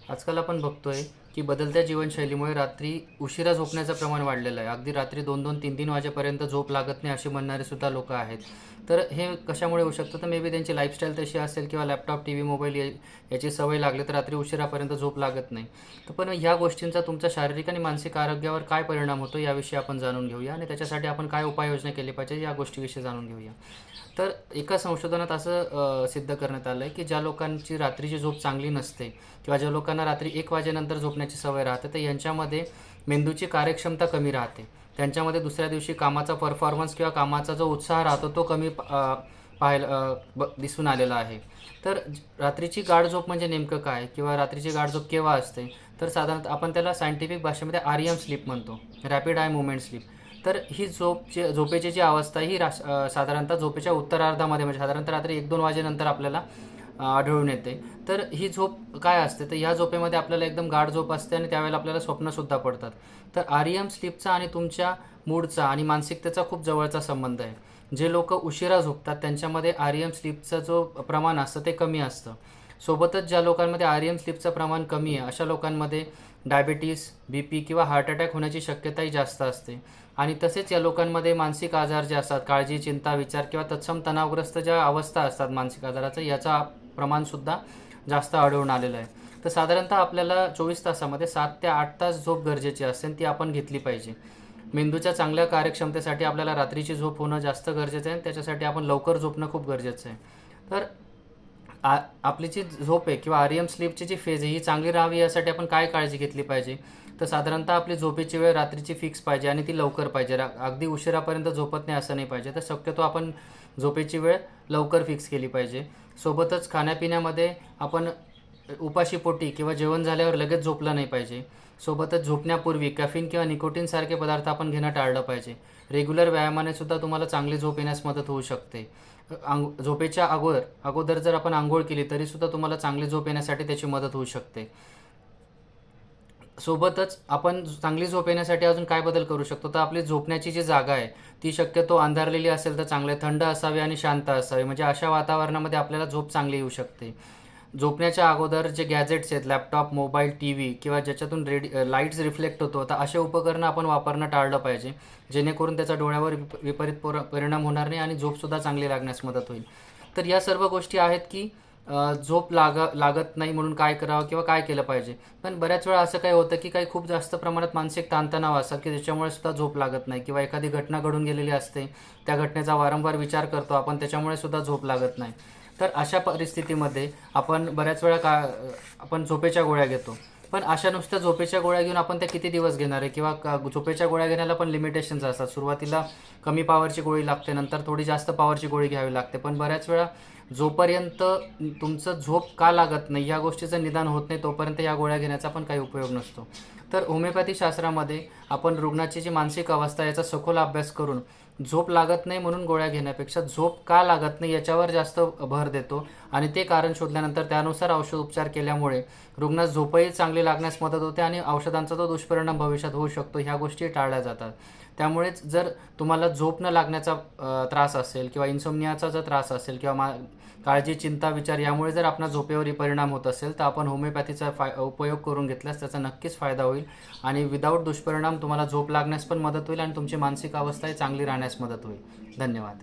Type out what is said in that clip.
आजकाल आपण बघतोय की बदलत्या जीवनशैलीमुळे रात्री उशिरा झोपण्याचं प्रमाण वाढलेलं आहे. अगदी रात्री 2-2, 3-3 वाजेपर्यंत झोप लागत नाही असे म्हणणारे सुद्धा लोकं आहेत. तर हे कशामुळे होऊ शकतं? तर मे बी त्यांची लाईफस्टाईल तशी असेल किंवा लॅपटॉप, टीव्ही, मोबाईल याची सवय लागली तर रात्री उशिरापर्यंत झोप लागत नाही. तर पण ह्या गोष्टींचा तुमच्या शारीरिक आणि मानसिक आरोग्यावर काय परिणाम होतो याविषयी आपण जाणून घेऊया आणि त्याच्यासाठी आपण काय उपाययोजना केली पाहिजे या गोष्टीविषयी जाणून घेऊया. तर एका संशोधनात असं सिद्ध करण्यात आलं आहे की ज्या लोकांची रात्रीची झोप चांगली नसते किंवा ज्या लोकांना रात्री 1 वाजेनंतर झोपण्याची सवय राहते, तर यांच्यामध्ये मेंदूची कार्यक्षमता कमी राहते. त्यांच्यामध्ये दुसऱ्या दिवशी कामाचा परफॉर्मन्स किंवा कामाचा जो उत्साह राहतो तो कमी दिसून आलेला आहे. तर रात्रीची गाढ झोप म्हणजे नेमकं काय किंवा रात्रीची गाढ झोप केव्हा असते? तर साधारणतः आपण त्याला सायंटिफिक भाषेमध्ये REM स्लीप म्हणतो, रॅपिड आय मूव्हमेंट स्लीप. तर ही झोपेची जी अवस्था ही साधारणतः झोपेच्या उत्तरार्धामध्ये म्हणजे साधारणतः रात्री 1-2 वाजेनंतर आपल्याला आढळून येते. तर ही झोप काय असते? तर ह्या झोपेमध्ये आपल्याला एकदम गाढ झोप असते आणि त्यावेळेला आपल्याला स्वप्नसुद्धा पडतात. तर REM स्लीपचा आणि तुमच्या मूडचा आणि मानसिकतेचा खूप जवळचा संबंध आहे. जे लोकं उशिरा झोपतात त्यांच्यामध्ये REM स्लीपचं जो प्रमाण असतं ते कमी असतं. सोबतच ज्या लोकांमध्ये REM स्लीपचं प्रमाण कमी आहे अशा लोकांमध्ये डायबिटीस, BP किंवा हार्ट अटॅक होण्याची शक्यताही जास्त असते. आणि तसेच या लोकांमध्ये मानसिक आजार जे असतात, काळजी, चिंता, विचार किंवा तत्सम तणावग्रस्त ज्या अवस्था असतात मानसिक आजाराचं, याचा प्रमाणसुद्धा जास्त आढळून आलेलं आहे. तर साधारणतः आपल्याला 24 तासामध्ये 7 ते 8 तास झोप गरजेची असते आणि ती आपण घेतली पाहिजे. मेंदूच्या चांगल्या कार्यक्षमतेसाठी आपल्याला रात्रीची झोप होणं जास्त गरजेचं आहे आणि त्याच्यासाठी आपण लवकर झोपणं खूप गरजेचं आहे. तर आपली जी झोप आहे किंवा REM स्लीपची जी फेज आहे ही चांगली राहावी यासाठी आपण काय काळजी घेतली पाहिजे? तर साधारणतः आपली झोपेची वेळ रात्रीची फिक्स पाहिजे आणि ती लवकर पाहिजे. अगदी उशिरापर्यंत झोपत नाही असं नाही पाहिजे. तर शक्यतो आपण झोपेची वेळ लवकर फिक्स केली पाहिजे. सोबतच खाण्यापिण्यामध्ये आपण उपाशीपोटी किंवा जेवण झाल्यावर लगेच झोपलं नाही पाहिजे. सोबतच झोपण्यापूर्वी कॅफीन किंवा निकोटीनसारखे पदार्थ आपण घेणं टाळलं पाहिजे. रेग्युलर व्यायामाने सुद्धा तुम्हाला चांगली झोप येण्यास मदत होऊ शकते. झोपेच्या अगोदर जर आपण अंघोळ केली तरीसुद्धा तुम्हाला चांगली झोप येण्यासाठी त्याची मदत होऊ शकते. सोबतच आपण चांगली झोप येण्यासाठी अजून काय बदल करू शकतो? तर आपली झोपण्याची जी जागा आहे ती शक्यतो अंधारलेली असेल तर चांगले, थंड असावी आणि शांत असावी. म्हणजे अशा वातावरणामध्ये आपल्याला झोप चांगली येऊ शकते. झोपण्याच्या अगोदर जे गॅजेट्स आहेत, लॅपटॉप, मोबाईल, टीव्ही किंवा ज्याच्यातून लाईट्स रिफ्लेक्ट होतो, तर असे उपकरणं आपण वापरणं टाळलं पाहिजे. जेणेकरून त्याचा डोळ्यावर विपरीत परिणाम होणार नाही आणि झोपसुद्धा चांगली लागण्यास मदत होईल. तर या सर्व गोष्टी आहेत की झोप लागत नाही म्हणून काय करावं किंवा काय केलं पाहिजे. पण बऱ्याच वेळा असं काही होतं की काही खूप जास्त प्रमाणात मानसिक ताणतणाव असतात की त्याच्यामुळे सुद्धा झोप लागत नाही किंवा एखादी घटना घडून गेलेली असते, त्या घटनेचा वारंवार विचार करतो आपण, त्याच्यामुळे सुद्धा झोप लागत नाही. तर अशा परिस्थितीमध्ये आपण बऱ्याच वेळा आपण झोपेच्या गोळ्या घेतो. पण अशा नुसत्या झोपेच्या गोळ्या घेऊन आपण त्या किती दिवस घेणार आहे किंवा झोपेच्या गोळ्या घेण्याला पण लिमिटेशन्स असतात. सुरुवातीला कमी पॉवरची गोळी लागते, नंतर थोडी जास्त पॉवरची गोळी घ्यावी लागते. पण बऱ्याच वेळा जोपर्यंत तुमचं झोप का लागत नाही या गोष्टीचं निदान होत नाही तोपर्यंत या गोळ्या घेण्याचा पण काही उपयोग नसतो. तर होमिओपॅथी शास्त्रामध्ये आपण रुग्णाची जी मानसिक अवस्था याचा सखोल अभ्यास करून झोप लागत नाही म्हणून गोळ्या घेण्यापेक्षा झोप का लागत नाही याच्यावर जास्त भर देतो आणि ते कारण शोधल्यानंतर त्यानुसार औषधोपचार केल्यामुळे रुग्णास झोपही चांगली लागण्यास मदत होते आणि औषधांचा जो दुष्परिणाम भविष्यात होऊ शकतो ह्या गोष्टी टाळल्या जातात. त्यामुळेच जर तुम्हाला झोप न लागण्याचा त्रास असेल किंवा इन्सोम्नियाचा जर त्रास असेल किंवा काळजी, चिंता, विचार यामुळे जर आपल्या झोपेवरही परिणाम होत असेल तर आपण होमिओपॅथीचा उपयोग करून घेतल्यास त्याचा नक्कीच फायदा होईल आणि विदाऊट दुष्परिणाम तुम्हाला झोप लागण्यास पण मदत होईल आणि तुमची मानसिक अवस्थाही चांगली राहण्यास मदत होईल. धन्यवाद.